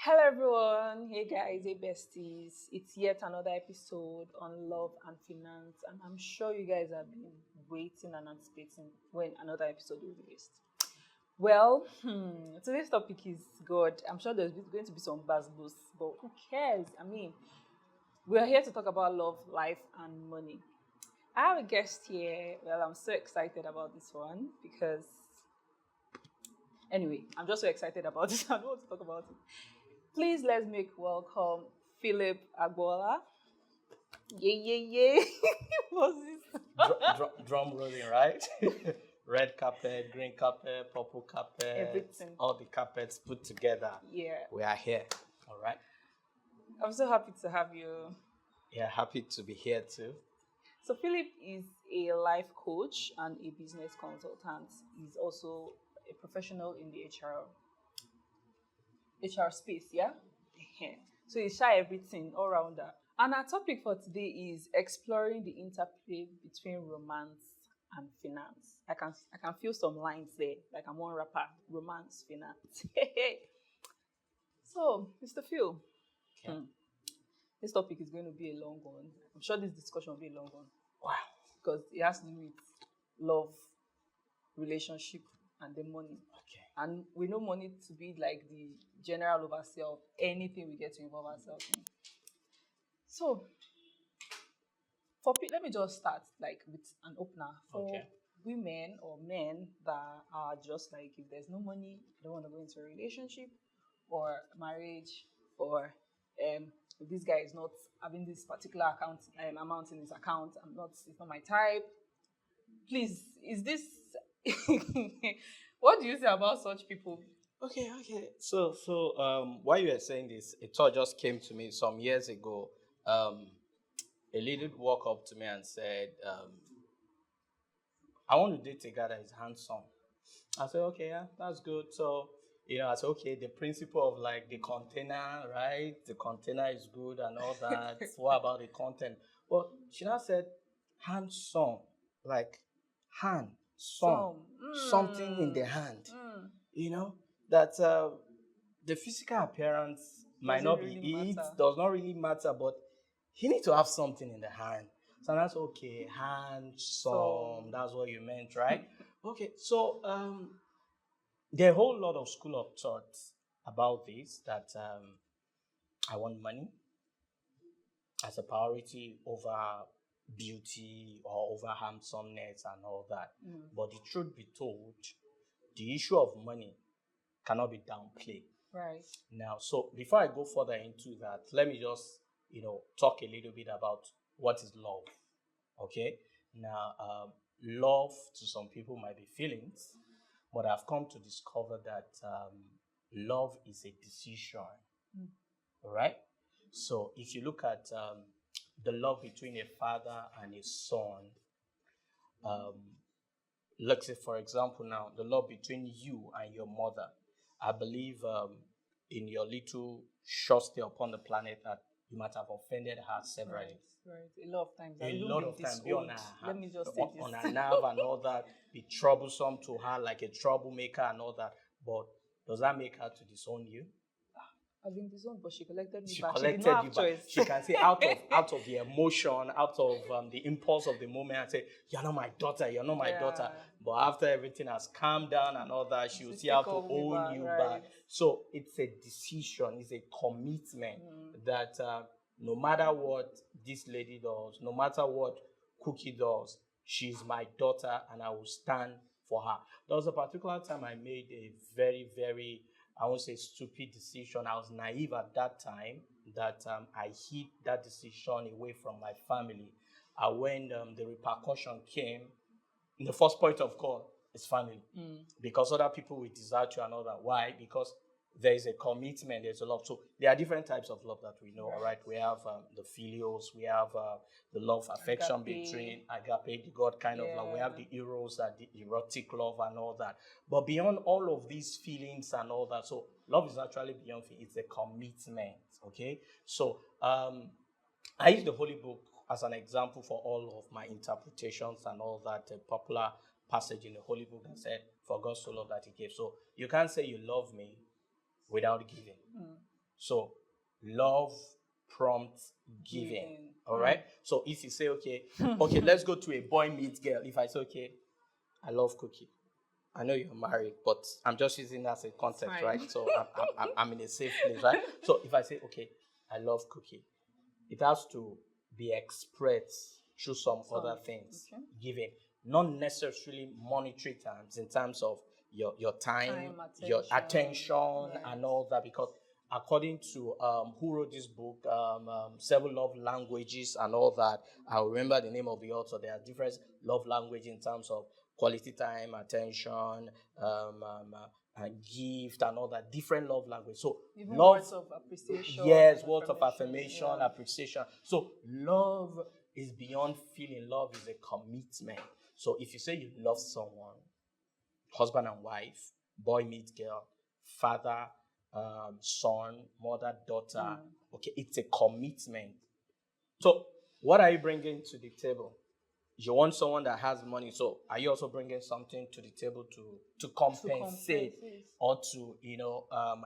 Hello everyone, hey guys, hey besties. It's yet another episode on love and finance, and I'm sure you guys have been waiting and anticipating when another episode will be released. Well, today's topic is God. I'm sure there's going to be some buzz boosts, but who cares? I mean, we are here to talk about love, life, and money. I have a guest here. Well, I'm so excited about this one because, anyway, I'm just so excited about it. I don't want to talk about it. Please let's make welcome Philip Agboola. Yeah. What's this? Drum rolling, right? Red carpet, green carpet, purple carpet, Everything. all the carpets put together. Yeah. We are here. All right. I'm so happy to have you. Yeah, happy to be here too. So Philip is a life coach and a business consultant. He's also a professional in the HR space, yeah? So he's shy everything, all rounder. And our topic for today is exploring the interplay between romance and finance. I can feel some lines there, like I'm one rapper. Romance, finance. So, Mr. Phil, Okay. this topic is going to be a long one. I'm sure this discussion will be a long one Wow. because it has to do with love, relationship, and the money. Okay. And we know money to be like the general overseer of anything we get to involve ourselves in. So, let me just start like with an opener for Okay. women or men that are just like, if there's no money, I don't want to go into a relationship or marriage, or if this guy is not having this particular account amount in his account, it's not my type. Please, is this what do you say about such people? Okay. While you were saying this, a thought just came to me some years ago. A lady walked up to me and said, I want to date a guy that is handsome. I said, okay, yeah, that's good. So, I said, okay, the principle of like the container, right? The container is good and all that. What about the content? Well, she now said, handsome, like hand, some, Some something in the hand, mm, that the physical appearance might doesn't not be really it, matter. does not really matter, but he needs to have something in the hand. So that's okay, handsome, that's what you meant, right? Okay, so there are a whole lot of school of thought about this that I want money as a priority over beauty or over handsomeness and all that. But the truth be told, the issue of money cannot be downplayed. Right. Now, so before I go further into that, let me just, talk a little bit about what is love. Okay? Now, love to some people might be feelings, but I've come to discover that love is a decision. All right? So if you look at the love between a father and a son, um, let's say, for example, now, the love between you and your mother, I believe in your little short stay upon the planet that you might have offended her severally. Right. A lot of times. I've A even lot been of time be disowned. on her, Let me just say on this. her nerve and all that, be troublesome to her like a troublemaker and all that. But does that make her to disown you? I've been disowned, but she collected me She back. She did collected not you have back. choice. She can say out of the emotion, out of the impulse of the moment, and say, "You're not my daughter. You're not my daughter." But after everything has calmed down and all that, she will see how to own you back. So it's a decision. It's a commitment that no matter what this lady does, no matter what Cookie does, she's my daughter, and I will stand for her. There was a particular time I made a very, very, I won't say stupid decision. I was naive at that time that I hid that decision away from my family. When the repercussion came, the first point of call is family. Because other people will desert you and all that. Why? Because there is a commitment, there's a love. So there are different types of love that we know, all right? We have the filials, we have the love, affection between agape, the God kind of love. We have the eros, the erotic love and all that. But beyond all of these feelings and all that, so love is actually beyond feelings. It's a commitment, okay? So I use the Holy Book as an example for all of my interpretations and all that. A popular passage in the Holy Book that said, "For God so loved that He gave." So you can't say you love me without giving. So love prompts giving. All right. So if you say, okay, let's go to a boy meets girl. If I say, okay, I love cookie. I know you're married, but I'm just using that as a context, right? So I'm in a safe place, right? So if I say, okay, I love cookie, it has to be expressed through some other things, giving, not necessarily monetary terms in terms of your time your attention, and all that, because according to who wrote this book, Seven Love Languages and all that, I remember the name of the author. There are different love languages in terms of quality time, attention, gift, and all that. Different love language. So even love, words of appreciation. yes, words of affirmation, appreciation. So love is beyond feeling. Love is a commitment. So if you say you love someone, husband and wife, boy meets girl, father, son, mother, daughter. Okay, it's a commitment. So, what are you bringing to the table? You want someone that has money. So, are you also bringing something to the table to compensate or to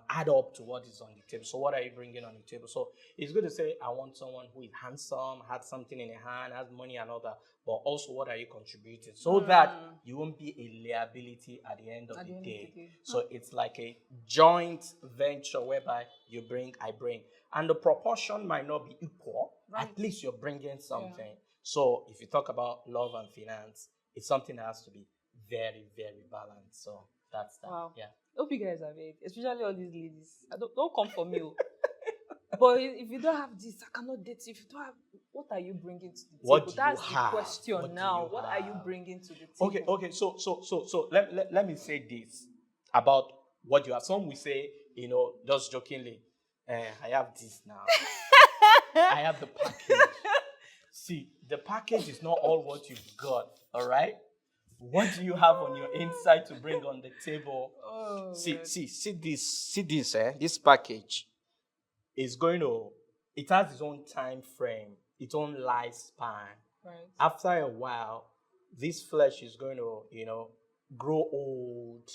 add up to what is on the table? So, what are you bringing on the table? So, it's good to say, I want someone who is handsome, has something in their hand, has money and all that. But also, what are you contributing so that you won't be a liability at the end of the day? So it's like a joint venture whereby you bring, I bring, and the proportion might not be equal. At least you're bringing something. So if you talk about love and finance, it's something that has to be very, very balanced. So that's that. Wow. Yeah. Hope you guys have it, especially all these ladies. Don't come for me. But if you don't have this, I cannot date you. If you don't have, what are you bringing to the table? That's the question now. What are you bringing to the table? Okay. So let me say this about what you have. Some will say, just jokingly, I have this now. I have the package. See, the package is not all what you've got. All right. What do you have on your inside to bring on the table? See this. This package is it has its own time frame, its own lifespan. Right. After a while, this flesh is going to, grow old,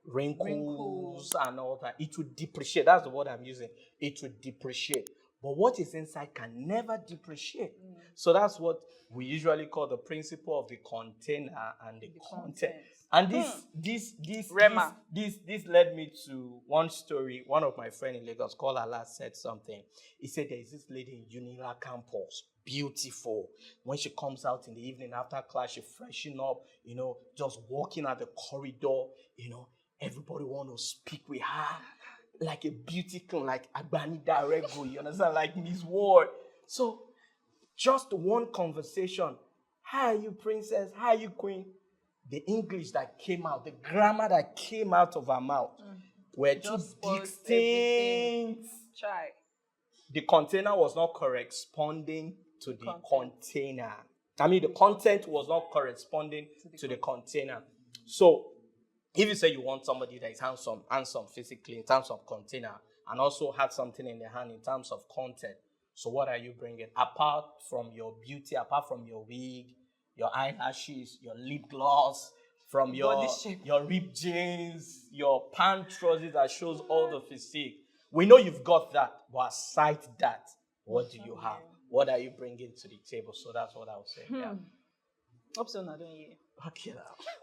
wrinkles and all that. It will depreciate. That's the word I'm using. It will depreciate. But what is inside can never depreciate. So that's what we usually call the principle of the container and the content. And this led me to one story. One of my friends in Lagos, called Allah, said something. He said there is this lady in Unila campus, beautiful. When she comes out in the evening after class, she freshen up, just walking at the corridor, everybody want to speak with her. Like a beauty queen, like Agbani Darego, you understand? Like Miss Ward. So, just one conversation. How are you, princess? How are you, queen? The English that came out, the grammar that came out of her mouth were just distinct. Try. The container was not corresponding to the container. I mean, the content was not corresponding to the container. So, if you say you want somebody that is handsome physically in terms of container, and also had something in their hand in terms of content, so what are you bringing? Apart from your beauty, apart from your wig, your eyelashes, your lip gloss, from your ripped jeans, your pant trousers that shows all the physique. We know you've got that, but aside that, what do you have? What are you bringing to the table? So that's what I would say. Yeah. Hope so, not doing you. Okay.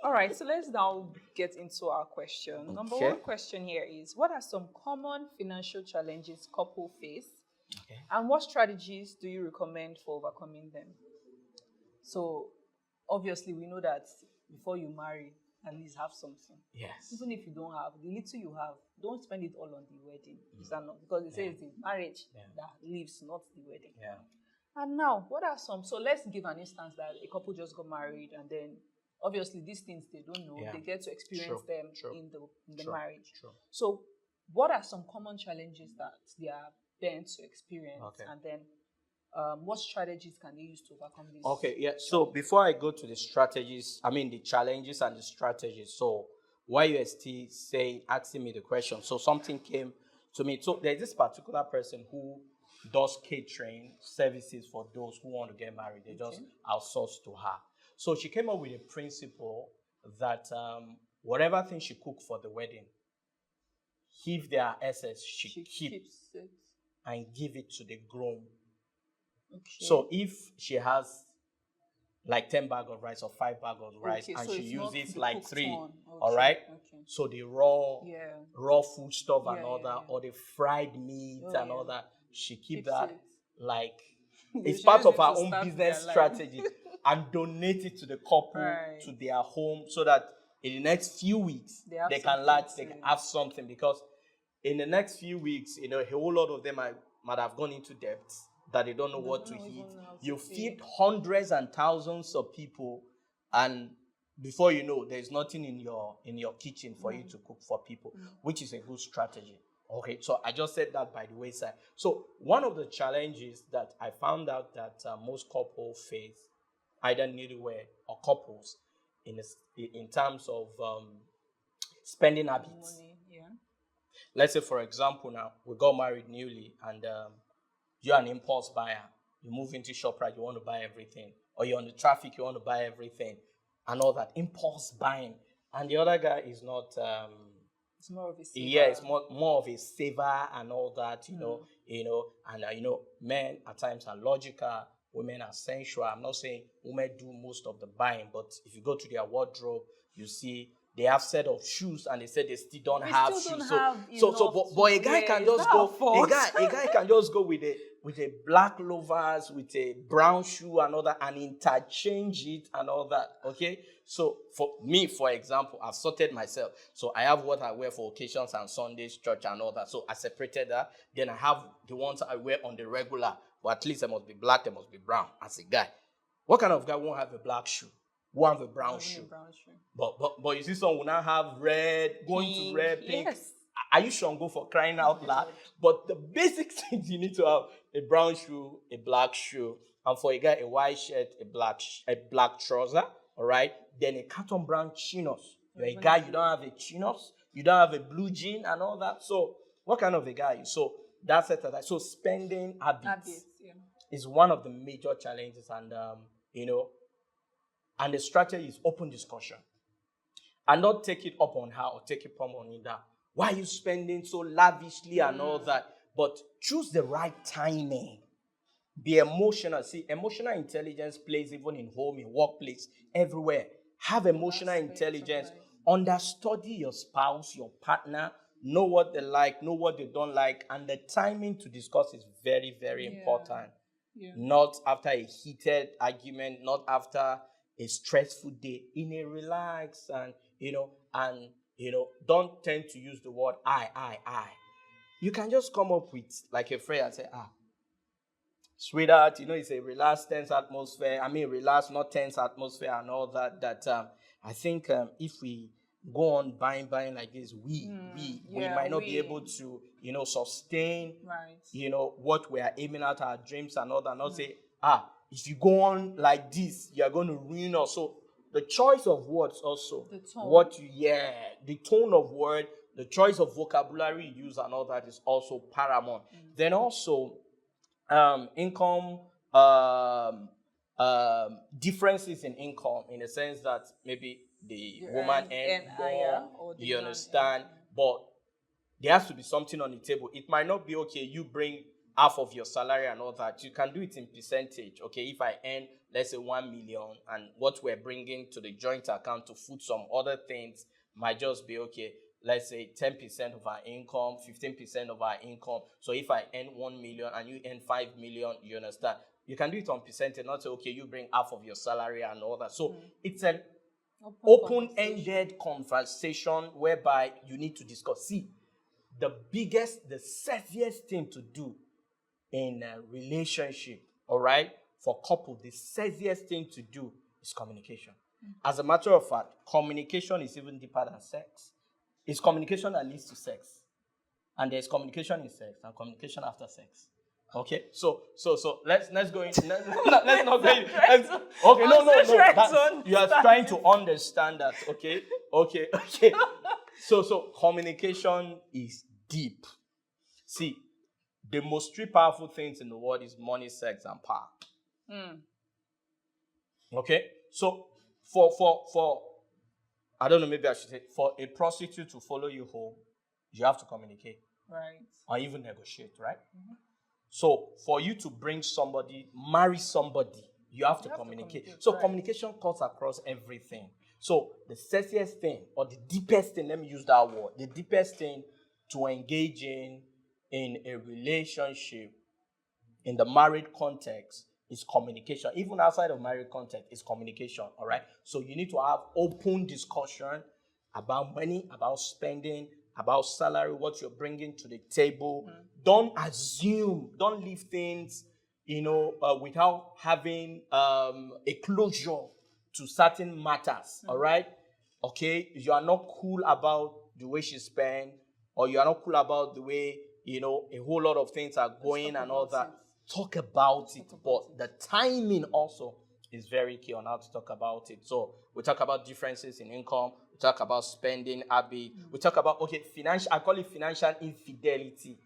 All right, so let's now get into our question. Okay. Number one question here is, what are some common financial challenges couples face? Okay. And what strategies do you recommend for overcoming them? So, obviously, we know that before you marry, at least have something. Yes. Even if you don't have, the little you have, don't spend it all on the wedding. Is that not? Because they say it's the marriage that lives, not the wedding. Yeah. And now, what are some? So let's give an instance that a couple just got married, and then obviously these things they don't know. They get to experience them in the marriage. True. So, what are some common challenges that they are bent to experience? Okay. And then, what strategies can they use to overcome these? Okay, yeah. So before I go to the strategies, the challenges and the strategies. So while you are still asking me the question, so something came to me. So there's this particular person who does catering services for those who want to get married. They just outsource to her. So she came up with a principle that whatever thing she cooked for the wedding, if there are excess, she keeps it. and give it to the groom. Okay. So if she has like 10 bag of rice or 5 bag of rice, and so she uses like 3, Okay. all right? Okay. So the raw food stuff and all that, or the fried meat and all that, she keep that like it's part of her own business strategy and donate it to the couple, to their home, so that in the next few weeks they can have something, because in the next few weeks, a whole lot of them might have gone into debt that they don't know what to eat. You feed hundreds and thousands of people, and before you know, there's nothing in your kitchen for you to cook for people, which is a good strategy. Okay, so I just said that by the wayside. So one of the challenges that I found out that most couples face, either newlywed or couples, in terms of spending habits. Money, yeah. Let's say, for example, now we got married newly, and you're an impulse buyer. You move into ShopRite, you want to buy everything, or you're on the traffic, you want to buy everything, and all that impulse buying. And the other guy is not. It's more of a saver. Yeah, it's more of a saver and all that, and men at times are logical, women are sensual. I'm not saying women do most of the buying, but if you go to their wardrobe, you see they have set of shoes, and they said they still don't have shoes. But a guy can just go. A guy can just go with a black loafers, with a brown shoe and all that, and interchange it and all that. Okay. So for me, for example, I've sorted myself. So I have what I wear for occasions and Sundays, church and all that. So I separated that. Then I have the ones I wear on the regular, but at least they must be black, they must be brown as a guy. What kind of guy won't have a black shoe? Won't have a brown shoe? But you see, some will now have red, going to red, pink. Yes. Are you sure? Go for crying out loud. But the basic things you need to have: a brown shoe, a black shoe, and for a guy, a white shirt, a black trouser. All right. Then a carton brown chinos. You're a guy, you don't have a chinos, you don't have a blue jean and all that. So what kind of a guy are you? So that's it. So spending habits is one of the major challenges, and and the strategy is open discussion. And not take it up on her or take it up on either. Why are you spending so lavishly and all that? But choose the right timing. Be emotional. See, emotional intelligence plays even in home, in workplace, everywhere. Have emotional intelligence. Understudy your spouse, your partner. Know what they like, know what they don't like. And the timing to discuss is very, very important. Yeah. Not after a heated argument, not after a stressful day. In a relaxed and don't tend to use the word I. You can just come up with like a phrase and say, sweetheart, it's a relaxed, tense atmosphere. Relaxed, not tense atmosphere and all that. I think if we go on buying like this, we might not be able to, sustain, what we are aiming at, our dreams and all that. Not say, if you go on like this, you are going to ruin us. So the choice of words also, the tone of word, the choice of vocabulary you use and all that is also paramount. Then also, income, differences in income, in the sense that maybe the woman earns more, you understand, but there has to be something on the table. It might not be, okay, you bring half of your salary and all that. You can do it in percentage. Okay, if I earn, let's say 1 million, and what we're bringing to the joint account to food some other things might just be, okay, let's say 10% of our income, 15% of our income. So if I earn 1 million and you earn 5 million, you understand? You can do it on percentage, not say, okay, you bring half of your salary and all that. So it's an open-ended conversation whereby you need to discuss. See, the sexiest thing to do in a relationship, all right, for couples, the sexiest thing to do is communication. As a matter of fact, communication is even deeper than sex. It's communication that leads to sex. And there's communication in sex and communication after sex. Okay? So let's go in. Let's not go in. Okay, no. You are trying to understand that. Okay. So communication is deep. See, the most three powerful things in the world is money, sex, and power. Okay? So for I don't know, maybe I should say, for a prostitute to follow you home, you have to communicate. Right. Or even negotiate, right? So for you to marry somebody, you have to communicate. So communication cuts across everything. So the sexiest thing, or the deepest thing, let me use that word, the deepest thing to engage in a relationship in the married context is communication. Even outside of married context, is communication. All right. So you need to have open discussion about money, about spending, about salary, what you're bringing to the table. Don't assume, don't leave things, without having a closure to certain matters. All right. Okay. You are not cool about the way she spent, or you are not cool about the way, a whole lot of things are going and all that. Talk about it, but the timing also is very key on how to talk about it. So we talk about differences in income, we talk about spending habit, we talk about I call it financial infidelity.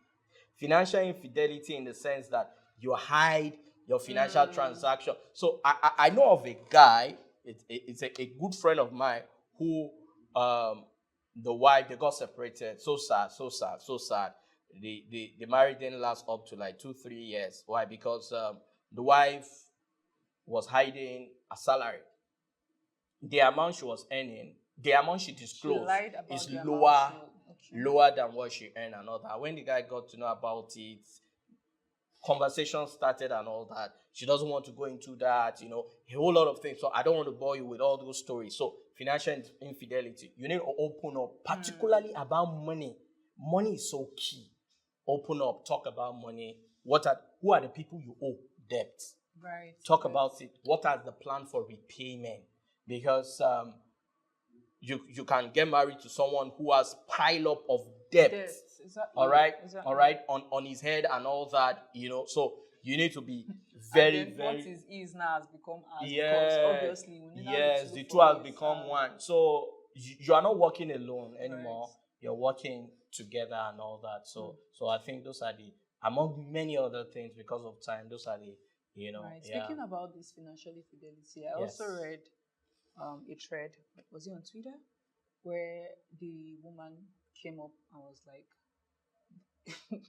Financial infidelity in the sense that you hide your financial transaction. So I know of a guy, it's a good friend of mine who the wife, they got separated. So sad, so sad, so sad. The marriage didn't last up to like 2-3 years. Why? Because the wife was hiding a salary. The amount she was earning, the amount she disclosed, is lower than what she earned and all that. When the guy got to know about it, conversation started and all that. She doesn't want to go into that, a whole lot of things. So I don't want to bore you with all those stories. So financial infidelity, you need to open up, particularly about money. Money is so key. Open up, talk about money. Who are the people you owe debt? Right. Talk about it. What are the plan for repayment? Because you can get married to someone who has pile up of debt. Exactly. All right, exactly. All right, on his head and all that. So you need to be very, very. What is now has become as, because obviously the two has become one. So you are not working alone anymore. Right. You're working together and all that. So I think those are among many other things, because of time, those are the Right. Speaking about this financial infidelity, I also read a thread, was it on Twitter, where the woman came up and was like,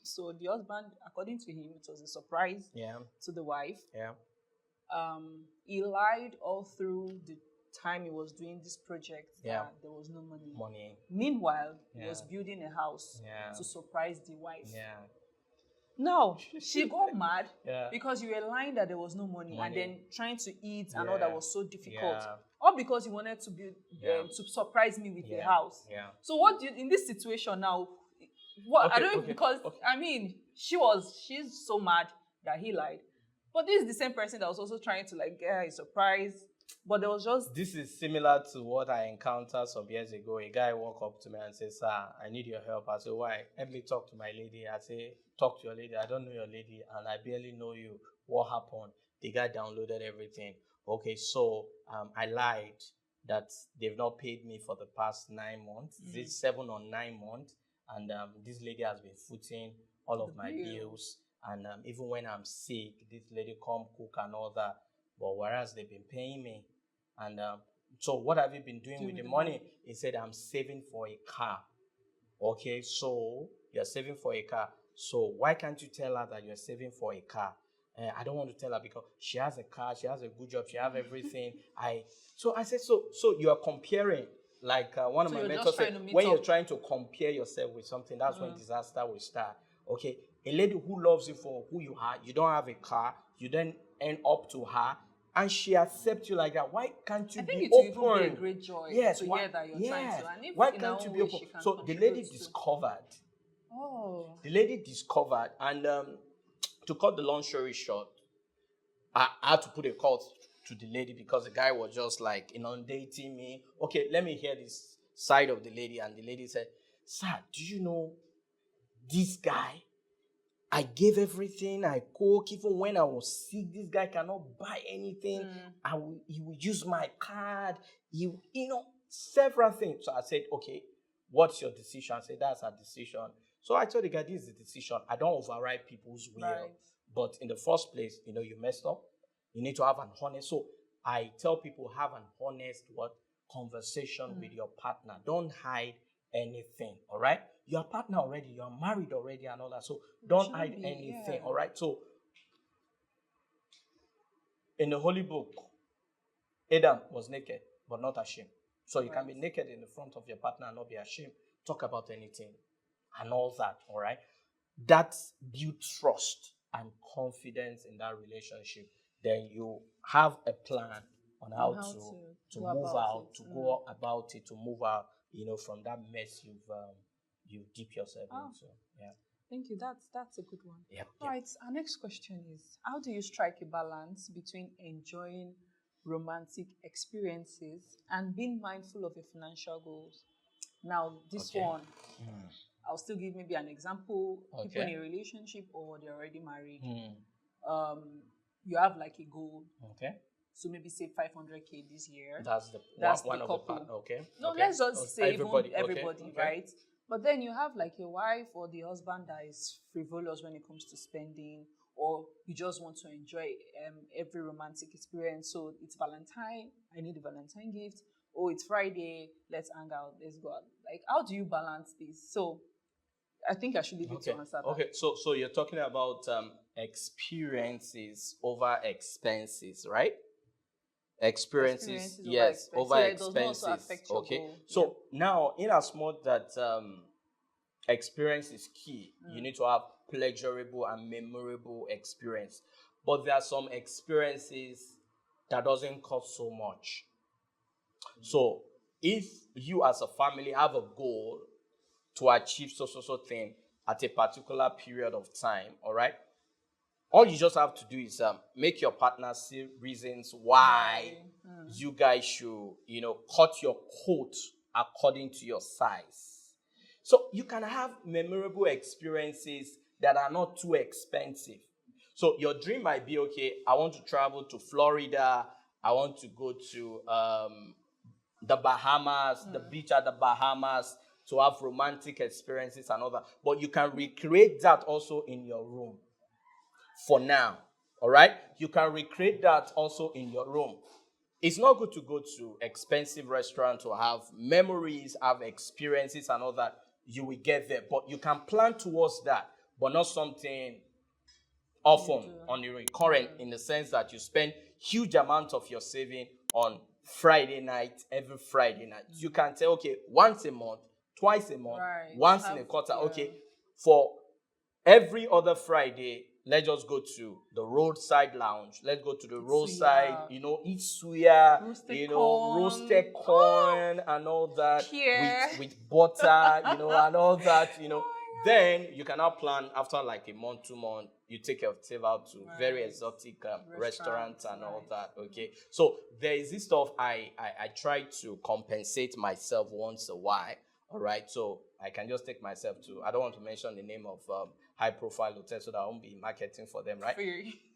so the husband, according to him, it was a surprise to the wife. Yeah. He lied all through the time he was doing this project that there was no money. Meanwhile, he was building a house to surprise the wife. Yeah. No, she got mad because you were lying that there was no money, and then trying to eat and all that was so difficult. All because you wanted to build to surprise me with the house. Yeah. So what do you, in this situation now? What I don't because I mean she's so mad that he lied, but this is the same person that was also trying to like get her a surprise. But there was just... This is similar to what I encountered some years ago. A guy walked up to me and said, "Sir, I need your help." I said, "Why?" "Let me talk to my lady." I say, "Talk to your lady. I don't know your lady and I barely know you. What happened?" The guy downloaded everything. Okay, so I lied that they've not paid me for the past 9 months. This is 7 or 9 months. And this lady has been footing all of my bills. And even when I'm sick, this lady come cook and all that. But whereas they've been paying me. And so what have you been doing with the money? He said, "I'm saving for a car." Okay, so you're saving for a car. So why can't you tell her that you're saving for a car? I don't want to tell her because she has a car, she has a good job, she has everything. So I said, so you are comparing. Like one of my mentors said, when you're trying to compare yourself with something, that's when disaster will start. Okay, a lady who loves you for who you are, you don't have a car, you then end up to her, and she accepts you like that. Why can't you be open? It would be a great joy to hear that you're trying to. And if why can't you be open? So the lady discovered. The lady discovered, and to cut the long story short, I had to put a call to the lady because the guy was just like inundating me. Okay, let me hear this side of the lady. And the lady said, "Sir, do you know this guy? I gave everything. I cook. Even when I was sick, this guy cannot buy anything. He will use my card. Several things." So I said, "Okay, what's your decision?" I said, "That's our decision." So I told the guy, "This is the decision. I don't override people's will. Right. But in the first place, you messed up. You need to have an honest." So I tell people, have an honest conversation with your partner. Don't hide anything. All right. You're a partner already. You're married already and all that. So don't hide anything. All right. So in the Holy Book, Adam was naked, but not ashamed. So you can be naked in the front of your partner and not be ashamed. Talk about anything and all that. All right. That builds trust and confidence in that relationship. Then you have a plan on how to move out, to go about it, to move out, from that mess you dip yourself into. Yeah. Thank you. That's a good one. Yep. All right. Our next question is: how do you strike a balance between enjoying romantic experiences and being mindful of your financial goals? Now, this one, I'll still give maybe an example. People in a relationship or they're already married. You have like a goal. Okay. So maybe say 500K this year. That's the one of couple. The okay. No, okay. let's just say everybody, everybody, right? But then you have like a wife or the husband that is frivolous when it comes to spending, or you just want to enjoy every romantic experience. So it's Valentine, I need a Valentine gift. Oh, it's Friday, let's hang out, let's go out. Like, how do you balance this? So I think I should leave you to answer that. Okay, so you're talking about experiences over expenses, right? Experiences yes, over expenses. Okay, so now, in as much that experience is key, you need to have pleasurable and memorable experience. But there are some experiences that doesn't cost so much. So if you as a family have a goal to achieve so thing at a particular period of time, all right, all you just have to do is make your partner see reasons why you guys should, cut your coat according to your size. So you can have memorable experiences that are not too expensive. So your dream might be, okay, I want to travel to Florida. I want to go to the Bahamas, the beach at the Bahamas, to have romantic experiences and all that. But you can recreate that also in your room. For now, all right? You can recreate that also in your room. It's not good to go to expensive restaurants to have memories, have experiences and all that. You will get there. But you can plan towards that, but not something often on the recurrent, in the sense that you spend huge amounts of your saving on Friday night, every Friday night. You can say, okay, once a month, twice a month, once in a quarter. Okay, for every other Friday, let's just go to the roadside lounge. Let's go to the roadside, eat suya, roasted corn and all that with butter, and all that, Then you can now plan after like a month, 2 months, you take yourself out to very exotic restaurants and all that. Okay. So there is this stuff I try to compensate myself once a while. All right. So I can just take myself to, I don't want to mention the name of high profile hotels so that I won't be marketing for them, right?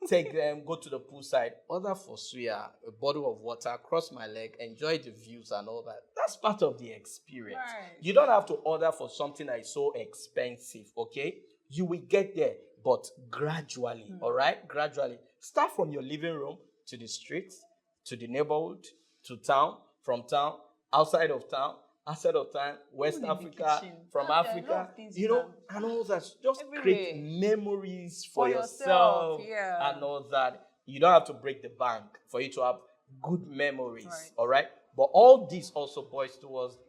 Take them, go to the poolside, order for suya, a bottle of water, cross my leg, enjoy the views and all that. That's part of the experience. You don't have to order for something that is so expensive, okay? You will get there, but gradually, all right? Gradually. Start from your living room to the streets, to the neighborhood, to town, from town, outside of town, West Africa, from Africa, and all that. Just create memories for yourself and all that. You don't have to break the bank for you to have good memories, all right? But all this also boils towards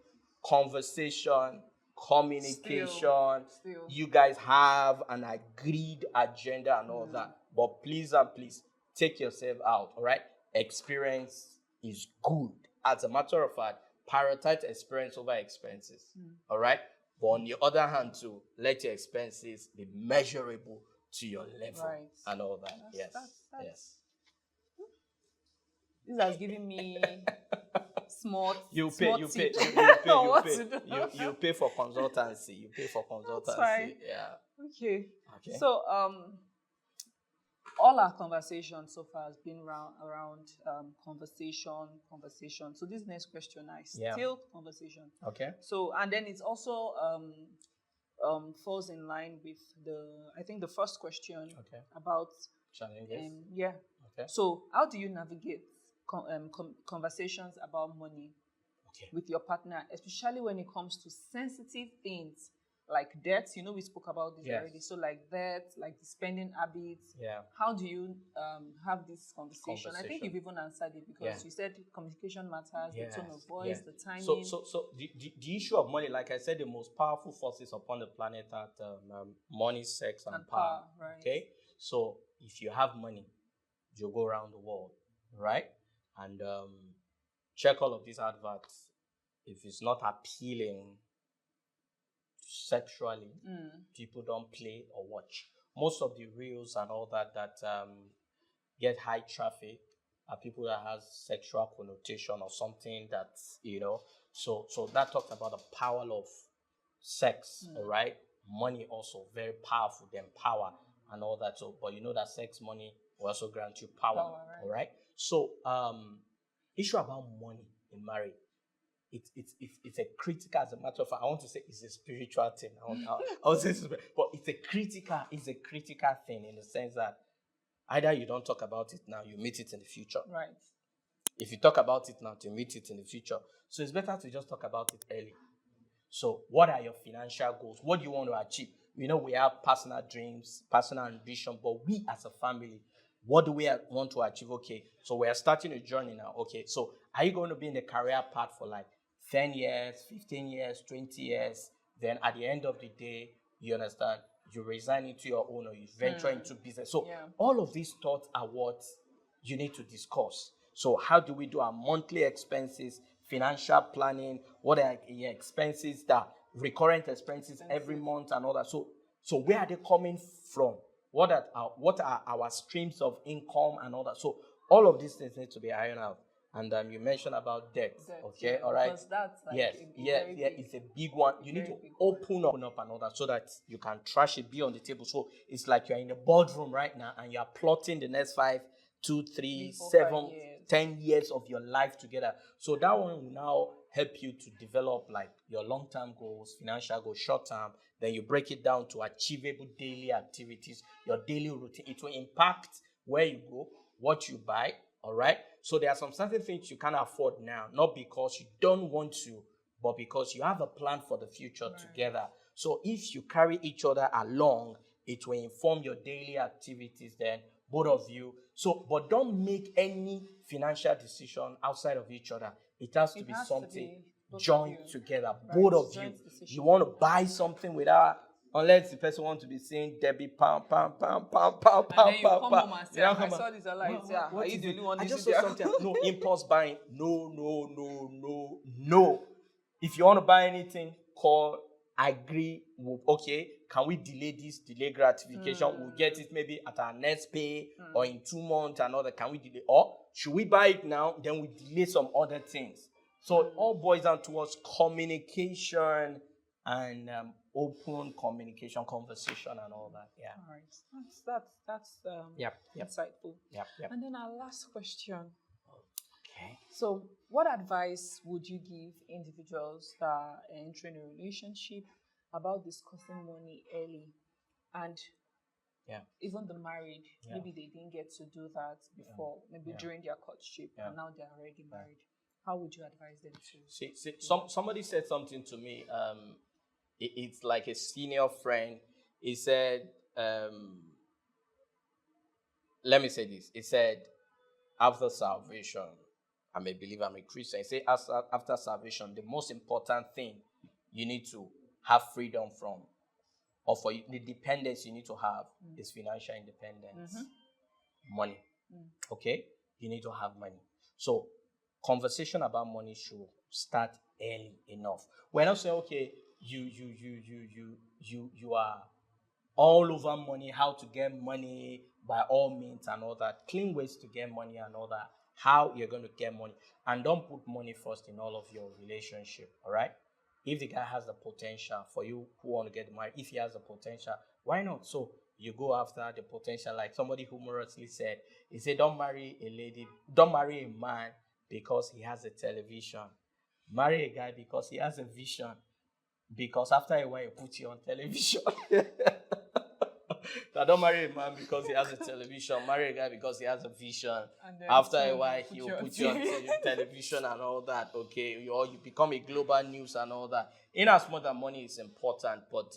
conversation, communication. Still. You guys have an agreed agenda and all that. But please and please, take yourself out, all right? Experience is good. As a matter of fact, prioritize experience over expenses. All right? But on the other hand, too, let your expenses be measurable to your level and all that. Yes. This has given me you pay for consultancy. That's fine. Yeah. Okay. So all our conversation so far has been around conversation. So this next question, still conversation. Okay. So, and then it's also falls in line with the first question about challenges. Okay. So how do you navigate conversations about money with your partner, especially when it comes to sensitive things like debt. We spoke about this already. So like debt, like the spending habits. How do you have this conversation? I think you've even answered it because you said communication matters, the tone of voice, the timing. So the issue of money, like I said, the most powerful forces upon the planet are money, sex, and power. Right. Okay, so if you have money, you go around the world, right? And check all of these adverts. If it's not appealing sexually, people don't play or watch. Most of the reels and all that get high traffic are people that has sexual connotation or something that, so that talks about the power of sex, all right? Money also very powerful than power and all that. So, but that sex, money will also grant you power, right? All right? So, issue about money in marriage, it's a critical, as a matter of fact, I want to say it's a spiritual thing. I would say, but it's a critical thing in the sense that either you don't talk about it now, you meet it in the future. Right. If you talk about it now, you meet it in the future. So it's better to just talk about it early. So what are your financial goals? What do you want to achieve? We have personal dreams, personal ambition, but we as a family, what do we want to achieve? Okay, so we are starting a journey now. Okay, so are you going to be in the career path for like 10 years, 15 years, 20 years? Then at the end of the day, you understand, you resign into your own or you venture into business. So all of these thoughts are what you need to discuss. So how do we do our monthly expenses, financial planning, what are your expenses, that recurrent expenses every month and all that. So where are they coming from? What are our streams of income and all that? So all of these things need to be ironed out. And you mentioned about debt. Okay, all right. Because that's like it's a big one. You need to open up and all that so that you can trash it, be on the table. So it's like you're in the boardroom right now and you're plotting the next 5, 2, 3, 7, 10 years of your life together. So that one will now help you to develop like your long-term goals, financial goals, short-term. Then you break it down to achievable daily activities, your daily routine. It will impact where you go, what you buy, all right? So there are some certain things you can't afford now, not because you don't want to, but because you have a plan for the future together. So if you carry each other along, it will inform your daily activities then, both of you. So, but don't make any financial decision outside of each other. It has to be something joined together, both of you. You want to buy something without, unless the person wants to be saying debit, pound. And then you come home and say, I saw this online. Are you the only one? I just saw something. No, impulse buying. No. If you want to buy anything, call, agree. Okay, can we delay gratification? We'll get it maybe at our next pay or in 2 months, another. Can we delay? Or should we buy it now? Then we delay some other things. So it all boils down towards communication and open communication, conversation, and all that. Yeah. All right. That's insightful. Yep. And then our last question. Okay. So, what advice would you give individuals that are entering a relationship about discussing money early, and even the married? Maybe they didn't get to do that before, maybe during their courtship, and now they're already married. How would you advise them to? See, somebody said something to me. It's like a senior friend. He said, let me say this. He said, after salvation, I'm a believer, I'm a Christian. He said, after salvation, the most important thing you need to have freedom from, or for the dependence you need to have, is financial independence. Money. Okay? You need to have money. So, conversation about money should start early enough. We're not saying, okay, you are all over money, how to get money by all means and all that. Clean ways to get money and all that. How you're going to get money. And don't put money first in all of your relationship, all right? If the guy has the potential, for you who want to get married, if he has the potential, why not? So you go after the potential. Like somebody humorously said, he said, don't marry a man because he has a television. Marry a guy because he has a vision. Because after a while, he puts you on television. I don't marry a man because he has a television. Marry a guy because he has a vision. And After a soon while, put he'll you on put you on TV. television and all that. Okay, you become a global news and all that. In as much as money is important, but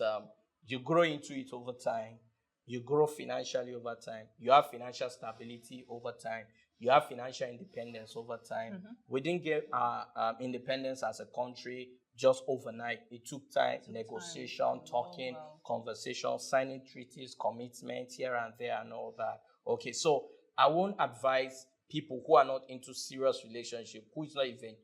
you grow into it over time. You grow financially over time. You have financial stability over time. You have financial independence over time. We didn't get our independence as a country just overnight. It took time, negotiation, talking, conversation, signing treaties, commitments here and there and all that. Okay, so I won't advise people who are not into serious relationship, who is not even,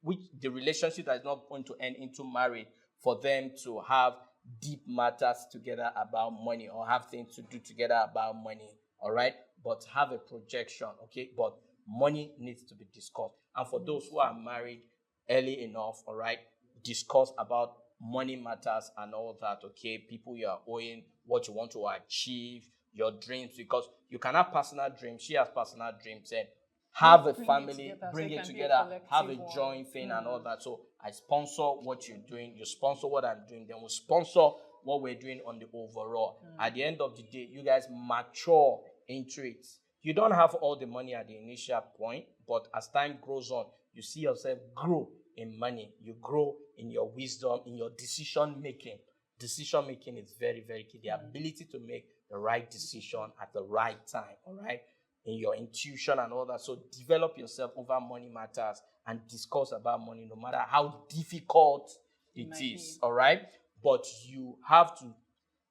which the relationship that is not going to end into marriage, for them to have deep matters together about money or have things to do together about money. All right, but have a projection. Okay, but money needs to be discussed. And for those who are married early enough, all right, discuss about money matters and all that. Okay, people you are owing, what you want to achieve, your dreams, because you can have personal dreams. She has personal dreams, and have a family, bring it together, have a joint thing and all that. So I sponsor what you're doing, you sponsor what I'm doing, then we sponsor what we're doing on the overall. At the end of the day, you guys mature into it. You don't have all the money at the initial point, but as time grows on, you see yourself grow in money. You grow in your wisdom, in your decision making. Decision making is very, very key. The ability to make the right decision at the right time, all right? In your intuition and all that. So develop yourself over money matters and discuss about money, no matter how difficult it is, all right? But you have to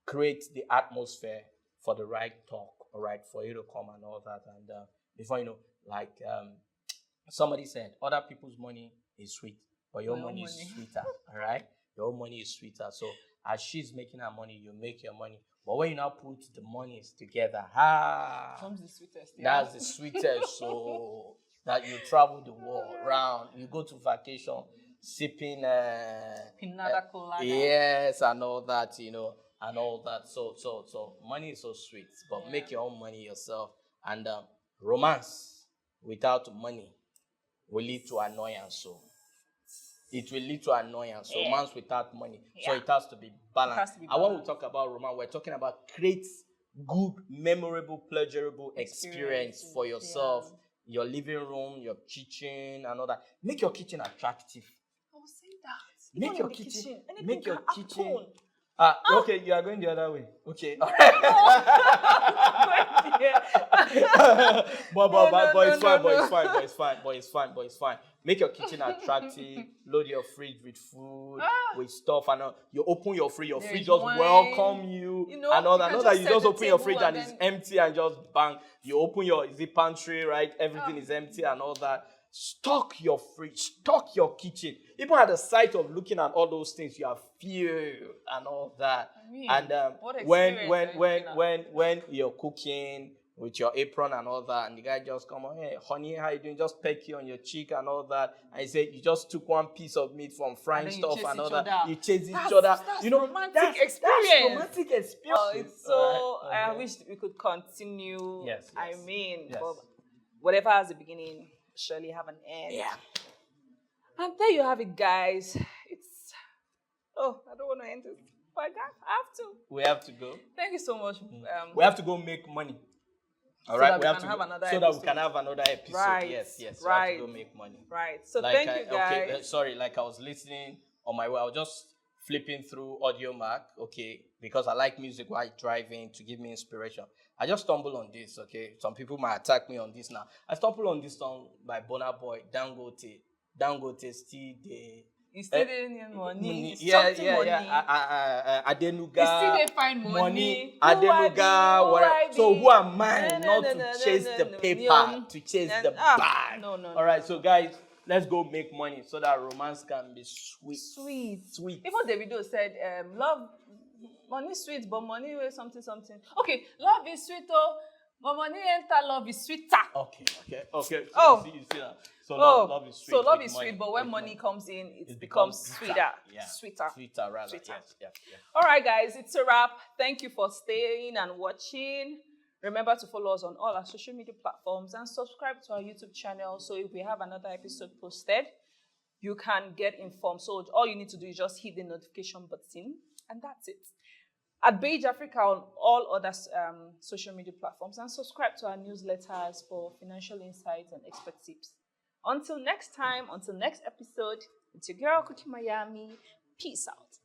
create the atmosphere for the right talk, all right, for you to come and all that. And before you know, like somebody said, other people's money is sweet, but your money is sweeter, all right? Your money is sweeter. So as she's making her money, you make your money. But when you now put the monies together, Comes the sweetest. that's the sweetest. So that you travel the world around, you go to vacation, sipping Pinata colada. yes, and all that, and all that. So money is so sweet, but make your own money yourself. And romance without money will lead to annoyance. So it will lead to annoyance. So romance without money. So it has to be balanced. And when we talk about romance, we're talking about create good, memorable, pleasurable experience for yourself. Your living room, your kitchen, and all that. Make your kitchen attractive. I was saying that. Make your kitchen. Make your kitchen. Okay, you are going the other way. Okay. But it's fine. Make your kitchen attractive. Load your fridge with food, with stuff, and you open your fridge. Your fridge just welcome you, and all that. Not that you just open your fridge and it's empty and just bang. You open your pantry, right? Everything is empty and all that. Stock your fridge, stock your kitchen. Even at the sight of looking at all those things, you have fear and all that. And when you're cooking with your apron and all that, and the guy just come on, hey, honey, how you doing? Just peck you on your cheek and all that. And he say you just took one piece of meat from frying stuff and all that. You chase each other. That's romantic experience. That's romantic experience. Oh, it's so. I wish we could continue. Yes. But whatever has a beginning surely have an end. Yeah. And there you have it, guys. I don't want to end this, but I have to. We have to go. Thank you so much. We have to go make money. All right, we have to have another episode. So that we can have another episode. Right. Yes. Right. We have to go make money. Right. So thank you, guys. Okay, sorry, like I was listening on my way. I was just flipping through Audio Mac, okay, because I like music while driving to give me inspiration. I just stumbled on this, okay. Some people might attack me on this now. I stumbled on this song by Burna Boy, Dangote still the. You still didn't need money. Adenuga. You still didn't find money. Adenuga, whatever. So who am I not to chase the paper, to chase the bag? No. All right, so guys, let's go make money so that romance can be sweet. Even Davido said, love, money sweet, but money is something. Okay, love is sweet, but money enter, love is sweeter. Okay. You see that? So love is sweet. So love is sweet, but when money comes in, it becomes sweeter. Yeah. Sweeter. Rather. Yes. All right, guys, it's a wrap. Thank you for staying and watching. Remember to follow us on all our social media platforms and subscribe to our YouTube channel. So if we have another episode posted, you can get informed. So all you need to do is just hit the notification button, and that's it. at Beige Africa on all other social media platforms, and subscribe to our newsletters for financial insights and expert tips. Until next time, until next episode, it's your girl Cookie Miami. Peace out.